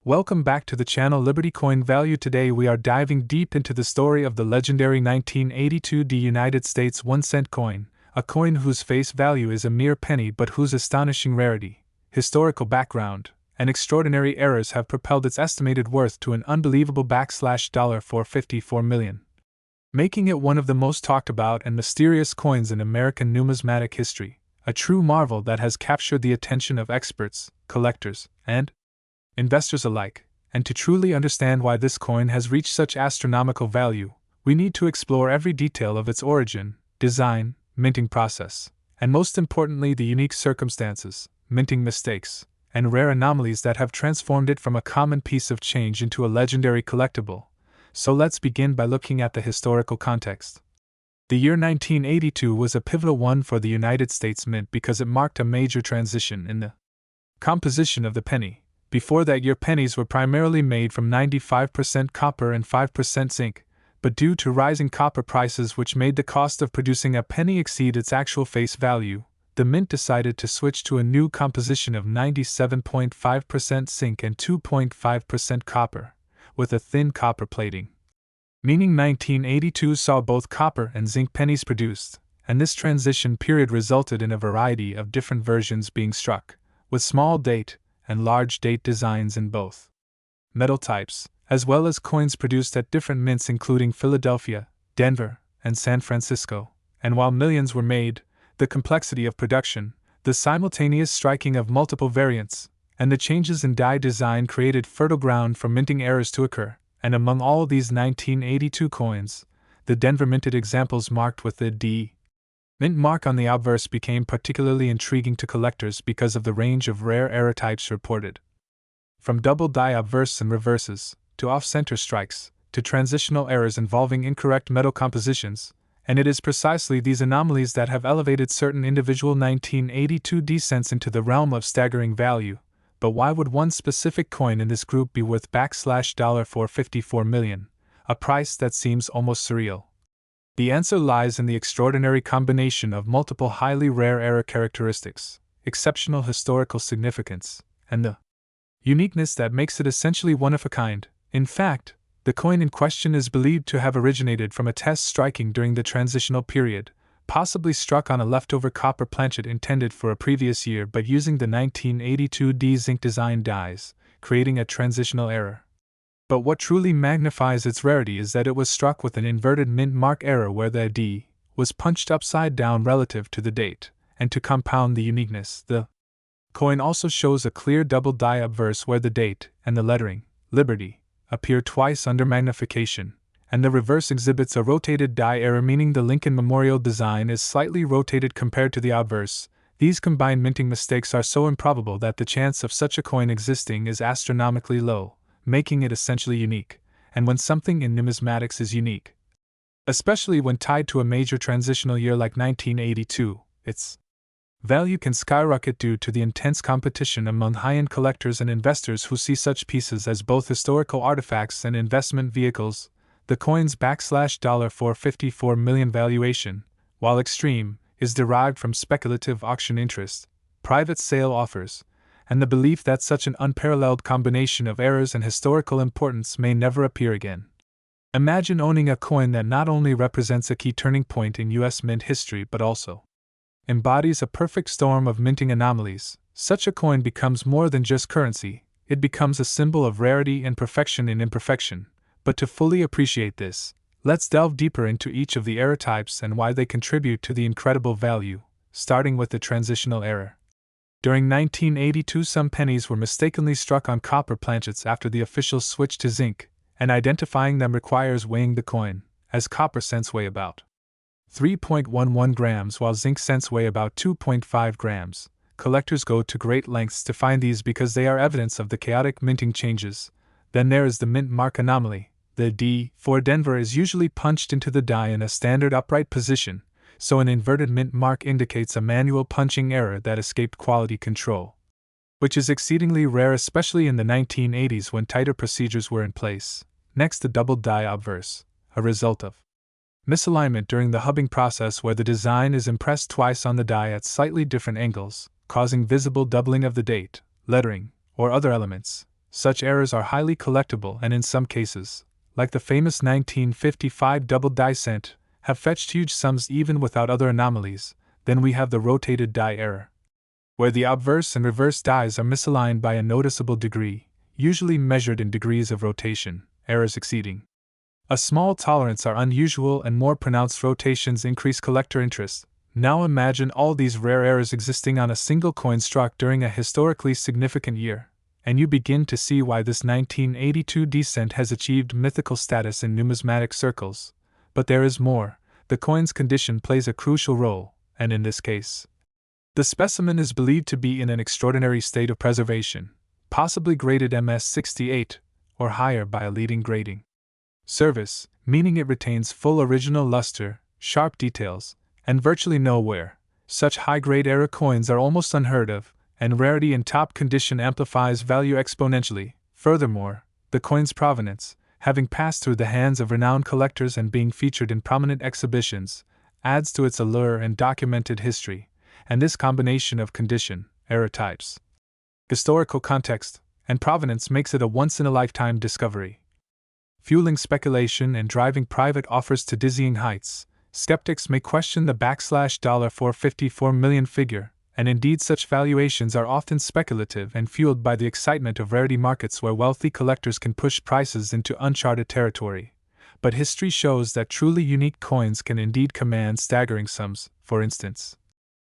Welcome back to the channel Liberty Coin Value. Today we are diving deep into the story of the legendary 1982 United States 1-cent coin, a coin whose face value is a mere penny but whose astonishing rarity, historical background, and extraordinary errors have propelled its estimated worth to an unbelievable $454 million, making it one of the most talked about and mysterious coins in American numismatic history, a true marvel that has captured the attention of experts, collectors, and investors alike. And to truly understand why this coin has reached such astronomical value, we need to explore every detail of its origin, design, minting process, and most importantly the unique circumstances, minting mistakes, and rare anomalies that have transformed it from a common piece of change into a legendary collectible. So let's begin by looking at the historical context. The year 1982 was a pivotal one for the United States Mint because it marked a major transition in the composition of the penny. Before that year, pennies were primarily made from 95% copper and 5% zinc, but due to rising copper prices which made the cost of producing a penny exceed its actual face value, the mint decided to switch to a new composition of 97.5% zinc and 2.5% copper, with a thin copper plating. Meaning 1982 saw both copper and zinc pennies produced, and this transition period resulted in a variety of different versions being struck, with small date and large date designs in both metal types, as well as coins produced at different mints including Philadelphia, Denver, and San Francisco. And while millions were made, the complexity of production, the simultaneous striking of multiple variants, and the changes in die design created fertile ground for minting errors to occur. And among all these 1982 coins, the Denver minted examples marked with the D mint mark on the obverse became particularly intriguing to collectors because of the range of rare error types reported. From double die obverse and reverses, to off-center strikes, to transitional errors involving incorrect metal compositions, and it is precisely these anomalies that have elevated certain individual 1982 D cents into the realm of staggering value. But why would one specific coin in this group be worth $454 million, a price that seems almost surreal? The answer lies in the extraordinary combination of multiple highly rare error characteristics, exceptional historical significance, and the uniqueness that makes it essentially one of a kind. In fact, the coin in question is believed to have originated from a test striking during the transitional period, possibly struck on a leftover copper planchet intended for a previous year but using the 1982 D zinc design dies, creating a transitional error. But what truly magnifies its rarity is that it was struck with an inverted mint mark error where the D was punched upside down relative to the date, and to compound the uniqueness, the coin also shows a clear double die obverse where the date and the lettering, Liberty, appear twice under magnification, and the reverse exhibits a rotated die error meaning the Lincoln Memorial design is slightly rotated compared to the obverse. These combined minting mistakes are so improbable that the chance of such a coin existing is astronomically low, making it essentially unique. And when something in numismatics is unique, especially when tied to a major transitional year like 1982, its value can skyrocket due to the intense competition among high-end collectors and investors who see such pieces as both historical artifacts and investment vehicles. The coin's $454 million valuation, while extreme, is derived from speculative auction interest, private sale offers, and the belief that such an unparalleled combination of errors and historical importance may never appear again. Imagine owning a coin that not only represents a key turning point in U.S. mint history but also embodies a perfect storm of minting anomalies. Such a coin becomes more than just currency, it becomes a symbol of rarity and perfection in imperfection. But to fully appreciate this, let's delve deeper into each of the error types and why they contribute to the incredible value, starting with the transitional error. During 1982, some pennies were mistakenly struck on copper planchets after the official switch to zinc, and identifying them requires weighing the coin, as copper cents weigh about 3.11 grams while zinc cents weigh about 2.5 grams. Collectors go to great lengths to find these because they are evidence of the chaotic minting changes. Then there is the mint mark anomaly. The D for Denver is usually punched into the die in a standard upright position, so an inverted mint mark indicates a manual punching error that escaped quality control, which is exceedingly rare especially in the 1980s when tighter procedures were in place. Next, the double die obverse, a result of misalignment during the hubbing process where the design is impressed twice on the die at slightly different angles, causing visible doubling of the date, lettering, or other elements. Such errors are highly collectible and in some cases, like the famous 1955 double die cent, have fetched huge sums even without other anomalies. Then we have the rotated die error, where the obverse and reverse dies are misaligned by a noticeable degree, usually measured in degrees of rotation, errors exceeding a small tolerance are unusual and more pronounced rotations increase collector interest. Now imagine all these rare errors existing on a single coin struck during a historically significant year, and you begin to see why this 1982 decent has achieved mythical status in numismatic circles. But there is more. The coin's condition plays a crucial role, and in this case, the specimen is believed to be in an extraordinary state of preservation, possibly graded MS-68 or higher by a leading grading service, meaning it retains full original luster, sharp details, and virtually no wear. Such high-grade error coins are almost unheard of, and rarity in top condition amplifies value exponentially. Furthermore, the coin's provenance, having passed through the hands of renowned collectors and being featured in prominent exhibitions, adds to its allure and documented history, and this combination of condition, error types, historical context, and provenance makes it a once-in-a-lifetime discovery. Fueling speculation and driving private offers to dizzying heights, skeptics may question the $454 million figure, and indeed such valuations are often speculative and fueled by the excitement of rarity markets where wealthy collectors can push prices into uncharted territory. But history shows that truly unique coins can indeed command staggering sums. For instance,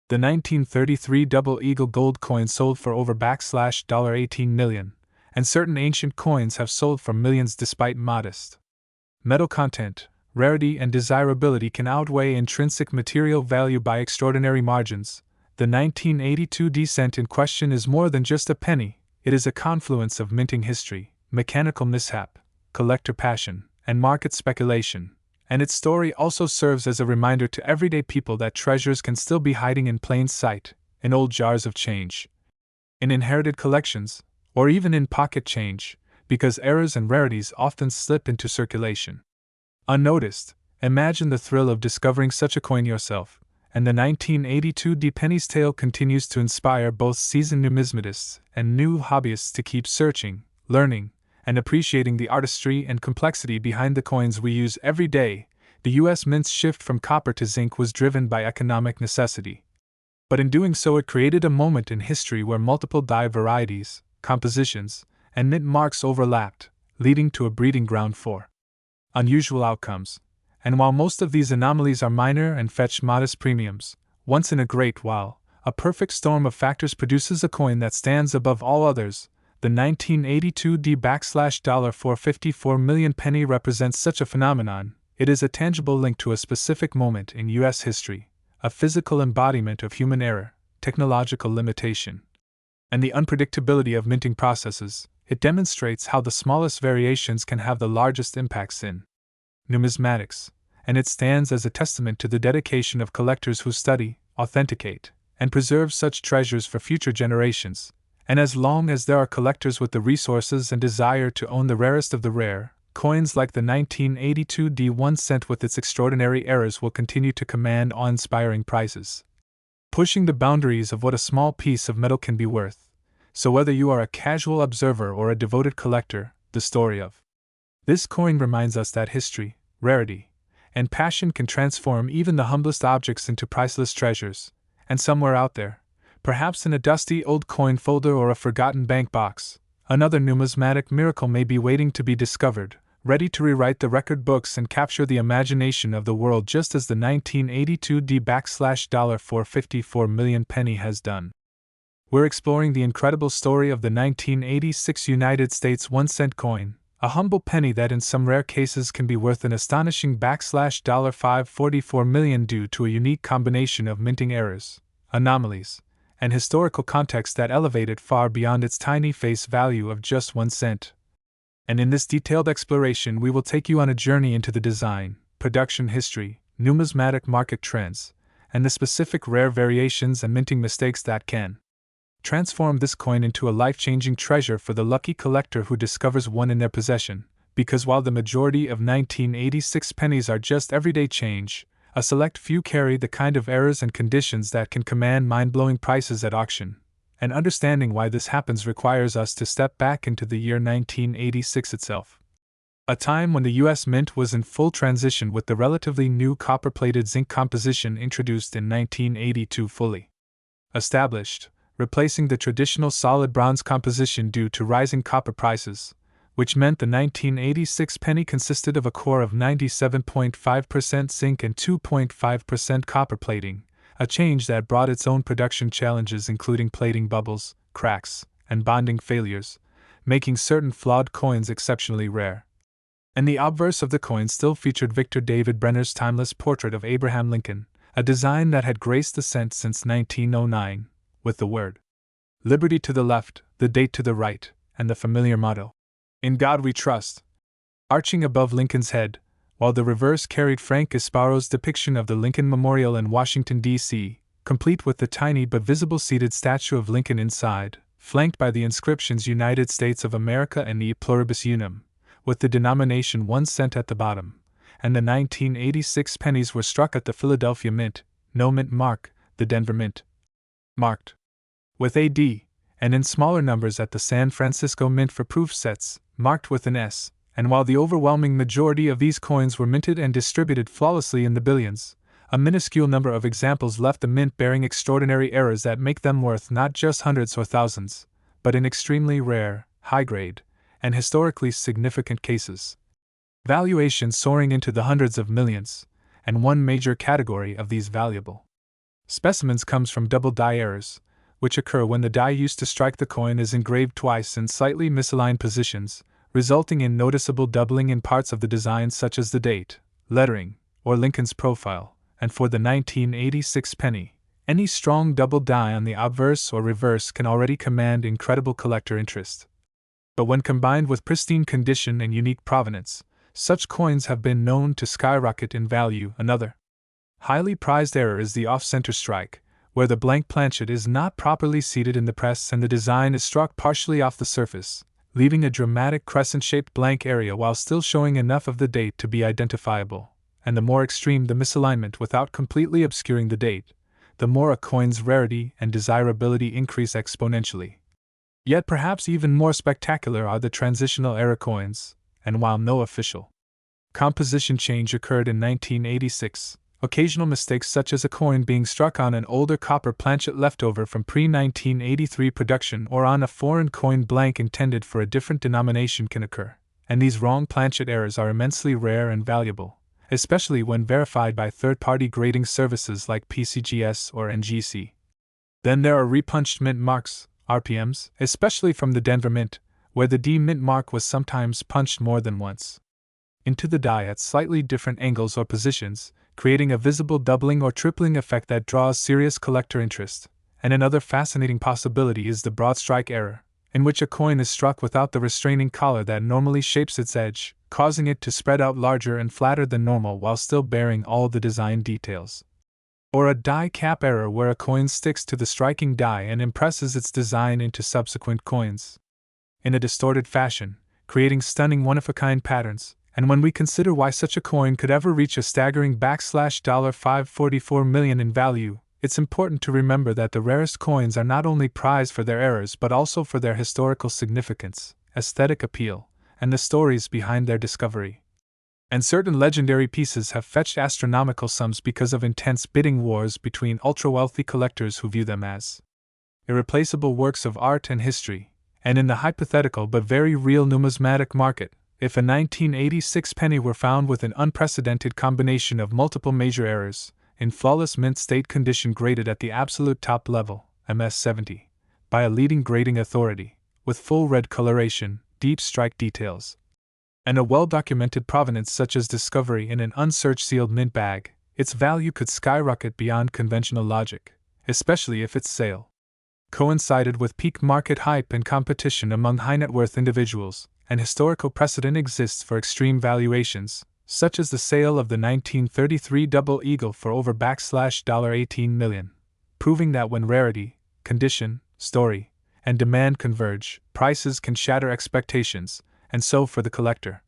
the 1933 Double Eagle gold coin sold for over $18 million, and certain ancient coins have sold for millions despite modest metal content. Rarity and desirability can outweigh intrinsic material value by extraordinary margins. The 1982 decent in question is more than just a penny, it is a confluence of minting history, mechanical mishap, collector passion, and market speculation, and its story also serves as a reminder to everyday people that treasures can still be hiding in plain sight, in old jars of change, in inherited collections, or even in pocket change, because errors and rarities often slip into circulation unnoticed. Imagine the thrill of discovering such a coin yourself, and the 1982 penny's tale continues to inspire both seasoned numismatists and new hobbyists to keep searching, learning, and appreciating the artistry and complexity behind the coins we use every day. The U.S. Mint's shift from copper to zinc was driven by economic necessity, but in doing so it created a moment in history where multiple die varieties, compositions, and mint marks overlapped, leading to a breeding ground for unusual outcomes. And while most of these anomalies are minor and fetch modest premiums, once in a great while, a perfect storm of factors produces a coin that stands above all others. The 1982 $454 million penny represents such a phenomenon. It is a tangible link to a specific moment in U.S. history, a physical embodiment of human error, technological limitation, and the unpredictability of minting processes. It demonstrates how the smallest variations can have the largest impacts in numismatics, and it stands as a testament to the dedication of collectors who study, authenticate, and preserve such treasures for future generations. And as long as there are collectors with the resources and desire to own the rarest of the rare, coins like the 1982 1 cent with its extraordinary errors will continue to command awe-inspiring prices, pushing the boundaries of what a small piece of metal can be worth. So whether you are a casual observer or a devoted collector, the story of this coin reminds us that history, rarity, and passion can transform even the humblest objects into priceless treasures. And somewhere out there, perhaps in a dusty old coin folder or a forgotten bank box, another numismatic miracle may be waiting to be discovered, ready to rewrite the record books and capture the imagination of the world just as the 1982 $454 million penny has done. We're exploring the incredible story of the 1986 United States 1 cent coin, a humble penny that in some rare cases can be worth an astonishing $544 million due to a unique combination of minting errors, anomalies, and historical context that elevate it far beyond its tiny face value of just 1 cent. And in this detailed exploration we will take you on a journey into the design, production history, numismatic market trends, and the specific rare variations and minting mistakes that can transform this coin into a life-changing treasure for the lucky collector who discovers one in their possession. Because while the majority of 1986 pennies are just everyday change, a select few carry the kind of errors and conditions that can command mind-blowing prices at auction. and understanding why this happens requires us to step back into the year 1986 itself. A time when the U.S. Mint was in full transition with the relatively new copper-plated zinc composition introduced in 1982 fully established, replacing the traditional solid bronze composition due to rising copper prices, which meant the 1986 penny consisted of a core of 97.5% zinc and 2.5% copper plating, a change that brought its own production challenges including plating bubbles, cracks, and bonding failures, making certain flawed coins exceptionally rare. And the obverse of the coin still featured Victor David Brenner's timeless portrait of Abraham Lincoln, a design that had graced the cent since 1909, with the word Liberty to the left, the date to the right, and the familiar motto, In God We Trust, arching above Lincoln's head, while the reverse carried Frank Gasparo's depiction of the Lincoln Memorial in Washington, D.C., complete with the tiny but visible seated statue of Lincoln inside, flanked by the inscriptions United States of America and E Pluribus Unum, with the denomination 1 cent at the bottom, and the 1986 pennies were struck at the Philadelphia Mint, no mint mark, the Denver Mint, marked with AD, and in smaller numbers at the San Francisco Mint for proof sets, marked with an S, and while the overwhelming majority of these coins were minted and distributed flawlessly in the billions, a minuscule number of examples left the mint bearing extraordinary errors that make them worth not just hundreds or thousands, but in extremely rare, high-grade, and historically significant cases, valuations soaring into the hundreds of millions, and one major category of these valuable specimens comes from double die errors, which occur when the die used to strike the coin is engraved twice in slightly misaligned positions, resulting in noticeable doubling in parts of the design such as the date, lettering, or Lincoln's profile, and for the 1986 penny, any strong double die on the obverse or reverse can already command incredible collector interest. But when combined with pristine condition and unique provenance, such coins have been known to skyrocket in value. Another highly prized error is the off-center strike, where the blank planchet is not properly seated in the press and the design is struck partially off the surface, leaving a dramatic crescent-shaped blank area while still showing enough of the date to be identifiable, and the more extreme the misalignment without completely obscuring the date, the more a coin's rarity and desirability increase exponentially. Yet perhaps even more spectacular are the transitional era coins, and while no official composition change occurred in 1986, occasional mistakes such as a coin being struck on an older copper planchet leftover from pre-1983 production or on a foreign coin blank intended for a different denomination can occur, and these wrong planchet errors are immensely rare and valuable, especially when verified by third-party grading services like PCGS or NGC. Then there are repunched mint marks, RPMs, especially from the Denver Mint, where the D mint mark was sometimes punched more than once into the die at slightly different angles or positions, creating a visible doubling or tripling effect that draws serious collector interest. And another fascinating possibility is the broad strike error, in which a coin is struck without the restraining collar that normally shapes its edge, causing it to spread out larger and flatter than normal while still bearing all the design details. Or a die cap error where a coin sticks to the striking die and impresses its design into subsequent coins in a distorted fashion, creating stunning one-of-a-kind patterns. And when we consider why such a coin could ever reach a staggering $544 million in value, it's important to remember that the rarest coins are not only prized for their errors but also for their historical significance, aesthetic appeal, and the stories behind their discovery. And certain legendary pieces have fetched astronomical sums because of intense bidding wars between ultra-wealthy collectors who view them as irreplaceable works of art and history. And in the hypothetical but very real numismatic market, if a 1986 penny were found with an unprecedented combination of multiple major errors, in flawless mint state condition graded at the absolute top level, MS-70, by a leading grading authority, with full red coloration, deep strike details, and a well-documented provenance such as discovery in an unsearched sealed mint bag, its value could skyrocket beyond conventional logic, especially if its sale coincided with peak market hype and competition among high-net-worth individuals, and historical precedent exists for extreme valuations, such as the sale of the 1933 Double Eagle for over $18 million, proving that when rarity, condition, story, and demand converge, prices can shatter expectations, and so for the collector.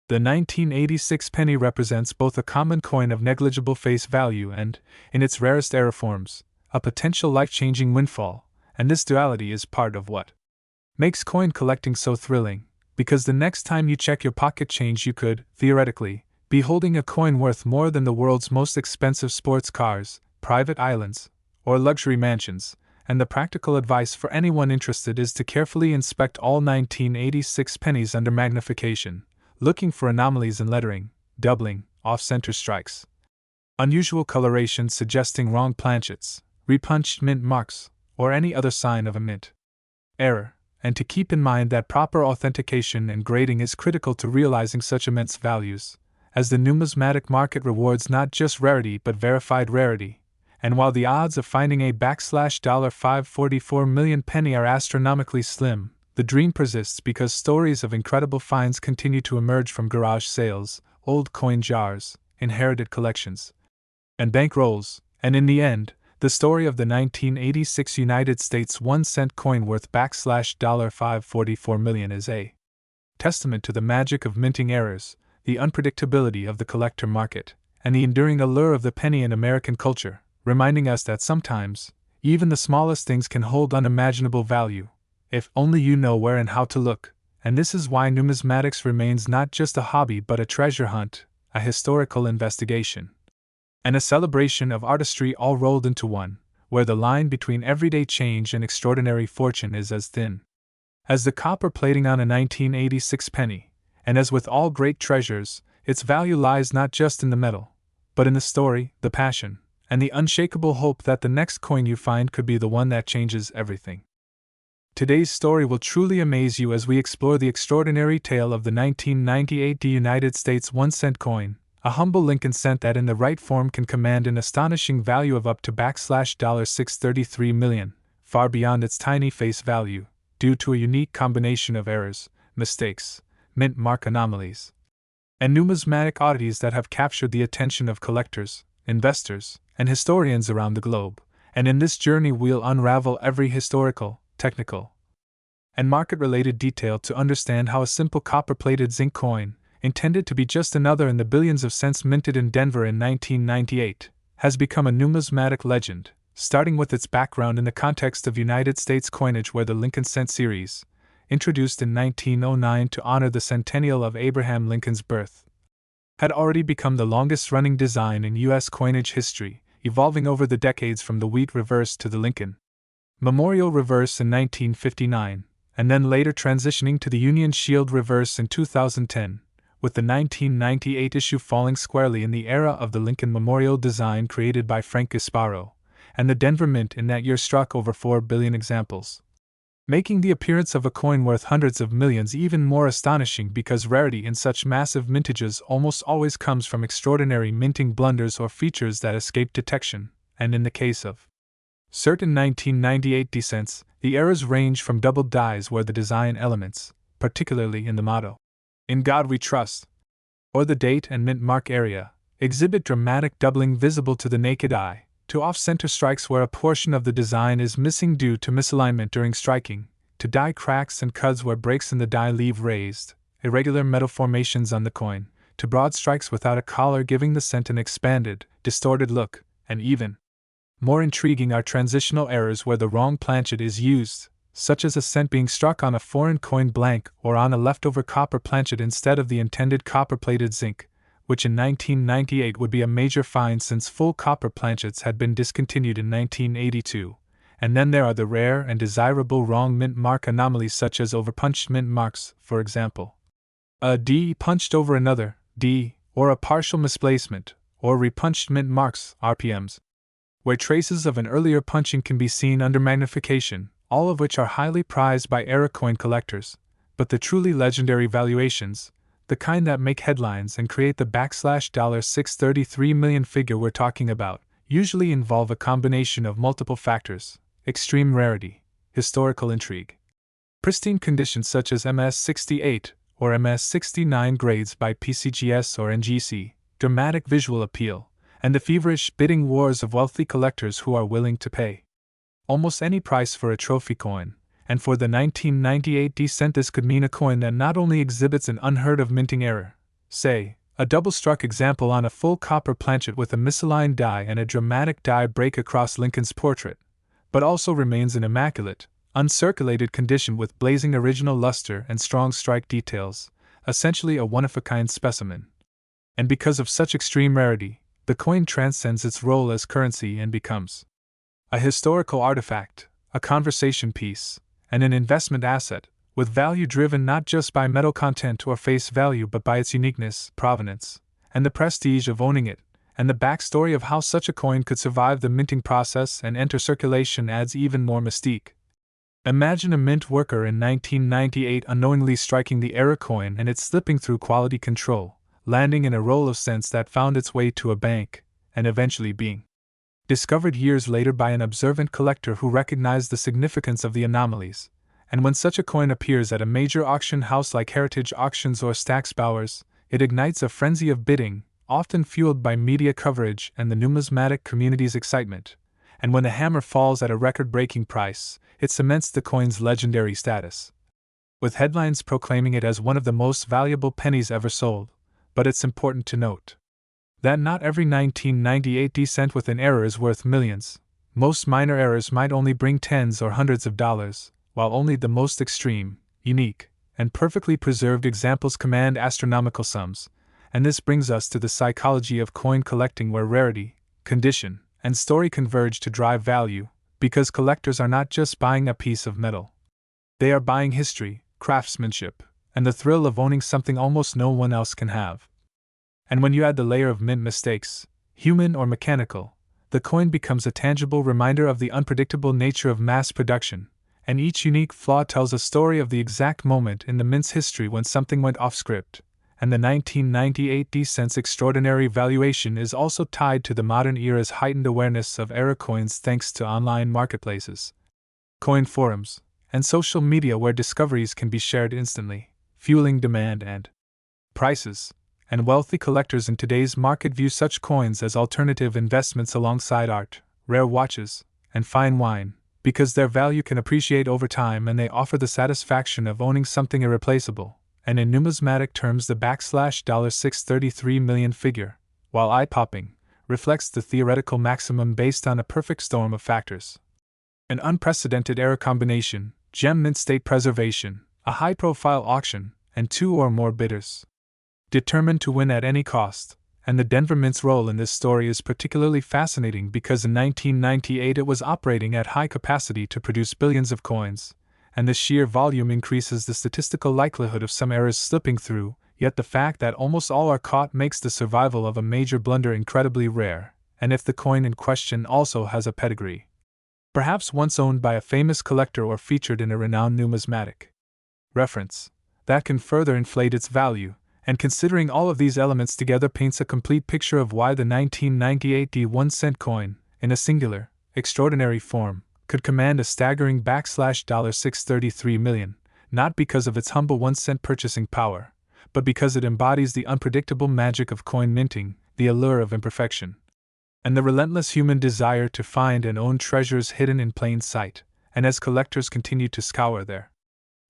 The 1986 penny represents both a common coin of negligible face value and, in its rarest error forms, a potential life-changing windfall, And this duality is part of what makes coin collecting so thrilling, because the next time you check your pocket change you could, theoretically, be holding a coin worth more than the world's most expensive sports cars, private islands, or luxury mansions, and the practical advice for anyone interested is to carefully inspect all 1986 pennies under magnification, looking for anomalies in lettering, doubling, off-center strikes, unusual coloration suggesting wrong planchets, repunched mint marks, or any other sign of a mint error, and to keep in mind that proper authentication and grading is critical to realizing such immense values, as the numismatic market rewards not just rarity but verified rarity, and while the odds of finding a $544 million penny are astronomically slim, the dream persists because stories of incredible finds continue to emerge from garage sales, old coin jars, inherited collections, and bank rolls, and in the end, the story of the 1986 United States 1-cent coin worth $544 million is a testament to the magic of minting errors, the unpredictability of the collector market, and the enduring allure of the penny in American culture, reminding us that sometimes, even the smallest things can hold unimaginable value, if only you know where and how to look, and this is why numismatics remains not just a hobby but a treasure hunt, a historical investigation, and a celebration of artistry all rolled into one, where the line between everyday change and extraordinary fortune is as thin as the copper plating on a 1986 penny, and as with all great treasures, its value lies not just in the metal, but in the story, the passion, and the unshakable hope that the next coin you find could be the one that changes everything. Today's story will truly amaze you as we explore the extraordinary tale of the 1998 United States 1-cent coin, a humble Lincoln cent that in the right form can command an astonishing value of up to $633 million, far beyond its tiny face value, due to a unique combination of errors, mistakes, mint mark anomalies, and numismatic oddities that have captured the attention of collectors, investors, and historians around the globe, and in this journey we'll unravel every historical, technical, and market-related detail to understand how a simple copper-plated zinc coin, intended to be just another in the billions of cents minted in Denver in 1998, has become a numismatic legend, starting with its background in the context of United States coinage where the Lincoln Cent series, introduced in 1909 to honor the centennial of Abraham Lincoln's birth, had already become the longest-running design in U.S. coinage history, evolving over the decades from the wheat reverse to the Lincoln Memorial reverse in 1959, and then later transitioning to the Union Shield reverse in 2010, with the 1998 issue falling squarely in the era of the Lincoln Memorial design created by Frank Gasparo, and the Denver Mint in that year struck over 4 billion examples, making the appearance of a coin worth hundreds of millions even more astonishing because rarity in such massive mintages almost always comes from extraordinary minting blunders or features that escape detection, and in the case of certain 1998 decents, the errors range from doubled dies where the design elements, particularly in the motto, "In God We Trust," or the date and mint mark area, exhibit dramatic doubling visible to the naked eye, to off-center strikes where a portion of the design is missing due to misalignment during striking, to die cracks and cuds where breaks in the die leave raised, irregular metal formations on the coin, to broad strikes without a collar giving the cent an expanded, distorted look, and even more intriguing are transitional errors where the wrong planchet is used, such as a cent being struck on a foreign coin blank or on a leftover copper planchet instead of the intended copper-plated zinc, which in 1998 would be a major find since full copper planchets had been discontinued in 1982. And then there are the rare and desirable wrong mint mark anomalies such as overpunched mint marks, for example, a D punched over another D, or a partial misplacement, or repunched mint marks, RPMs, where traces of an earlier punching can be seen under magnification, all of which are highly prized by error coin collectors, but the truly legendary valuations, the kind that make headlines and create the $633 million figure we're talking about, usually involve a combination of multiple factors: extreme rarity, historical intrigue, pristine conditions such as MS68 or MS69 grades by PCGS or NGC, dramatic visual appeal, and the feverish bidding wars of wealthy collectors who are willing to pay almost any price for a trophy coin. And for the 1998 decent, this could mean a coin that not only exhibits an unheard of minting error, say, a double-struck example on a full copper planchet with a misaligned die and a dramatic die break across Lincoln's portrait, but also remains in immaculate, uncirculated condition with blazing original luster and strong strike details, essentially a one-of-a-kind specimen. And because of such extreme rarity, the coin transcends its role as currency and becomes a historical artifact, a conversation piece, and an investment asset, with value driven not just by metal content or face value but by its uniqueness, provenance, and the prestige of owning it, and the backstory of how such a coin could survive the minting process and enter circulation adds even more mystique. Imagine a mint worker in 1998 unknowingly striking the error coin and it slipping through quality control, landing in a roll of cents that found its way to a bank, and eventually being discovered years later by an observant collector who recognized the significance of the anomalies. And when such a coin appears at a major auction house like Heritage Auctions or Stack's Bowers, it ignites a frenzy of bidding, often fueled by media coverage and the numismatic community's excitement. And when the hammer falls at a record-breaking price, it cements the coin's legendary status, with headlines proclaiming it as one of the most valuable pennies ever sold. But it's important to note that not every 1998 cent with an error is worth millions. Most minor errors might only bring tens or hundreds of dollars, while only the most extreme, unique, and perfectly preserved examples command astronomical sums. And this brings us to the psychology of coin collecting, where rarity, condition, and story converge to drive value, because collectors are not just buying a piece of metal. They are buying history, craftsmanship, and the thrill of owning something almost no one else can have. And when you add the layer of mint mistakes, human or mechanical, the coin becomes a tangible reminder of the unpredictable nature of mass production, and each unique flaw tells a story of the exact moment in the mint's history when something went off script. And the 1998 cent's extraordinary valuation is also tied to the modern era's heightened awareness of error coins thanks to online marketplaces, coin forums, and social media where discoveries can be shared instantly, fueling demand and prices. And wealthy collectors in today's market view such coins as alternative investments alongside art, rare watches, and fine wine, because their value can appreciate over time and they offer the satisfaction of owning something irreplaceable. And in numismatic terms, the $633 million figure, while eye-popping, reflects the theoretical maximum based on a perfect storm of factors. An unprecedented error combination, gem mint state preservation, a high-profile auction, and two or more bidders determined to win at any cost. And the Denver Mint's role in this story is particularly fascinating because in 1998 it was operating at high capacity to produce billions of coins, and the sheer volume increases the statistical likelihood of some errors slipping through, yet the fact that almost all are caught makes the survival of a major blunder incredibly rare, and if the coin in question also has a pedigree, perhaps once owned by a famous collector or featured in a renowned numismatic reference, that can further inflate its value. And considering all of these elements together paints a complete picture of why the 1998 1-cent coin, in a singular, extraordinary form, could command a staggering $633 million, not because of its humble 1-cent purchasing power, but because it embodies the unpredictable magic of coin minting, the allure of imperfection, and the relentless human desire to find and own treasures hidden in plain sight. And as collectors continue to scour their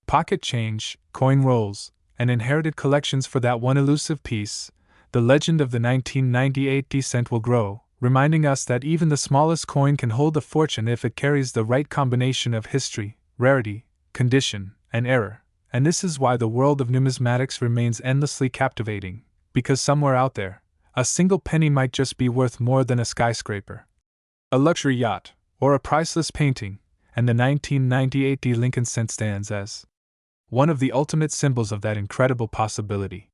pocket change, coin rolls, and inherited collections for that one elusive piece, the legend of the 1998 cent will grow, reminding us that even the smallest coin can hold a fortune if it carries the right combination of history, rarity, condition, and error. And this is why the world of numismatics remains endlessly captivating, because somewhere out there, a single penny might just be worth more than a skyscraper, a luxury yacht, or a priceless painting, and the 1998 Lincoln cent stands as one of the ultimate symbols of that incredible possibility.